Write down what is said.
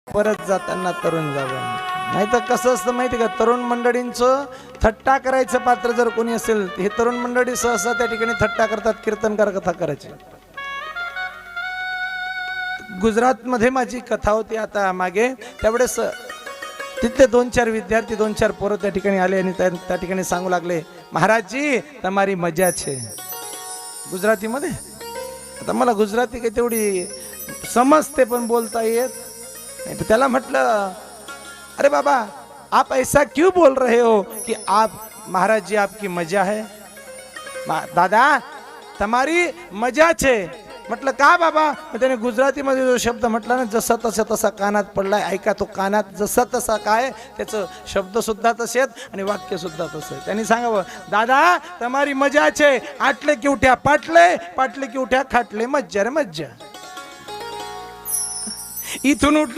परत जाताना तरुण जावं. नाही तर कसं असतं माहिती का, तरुण मंडळींचं थट्टा करायचं पात्र जर कोणी असेल, हे तरुण मंडळी सहसा त्या ठिकाणी थट्टा करतात, कीर्तनकार कथा करायची. गुजरात मध्ये माझी कथा होती आता मागे, त्यावेळेस तिथले 2-4 विद्यार्थी 2-4 पोरं त्या ठिकाणी आले आणि त्या ठिकाणी सांगू लागले, महाराजजी तमारी मजा छे. गुजरातीमध्ये. आता मला गुजराती काही तेवढी समजते पण बोलता येत नाही. त्याला म्हटलं, अरे बाबा आप ऐसा क्यों बोल रहे हो कि आप महाराज जी आपकी मजा है. दादा तमारी मजा छे. म्हटलं का बाबा. त्याने गुजरातीमध्ये जो शब्द म्हटला ना, जसा तसा कानात पडलाय. ऐका, तो कानात जसा तसा काय, त्याचं शब्द सुद्धा तसेच आणि वाक्य सुद्धा तसं. त्यांनी सांगावं, दादा तमारी मजा छे. आटले की उठ्या पाटले, पाटले की उठ्या खाटले, मज्जा रे मज्जा. इथून उठले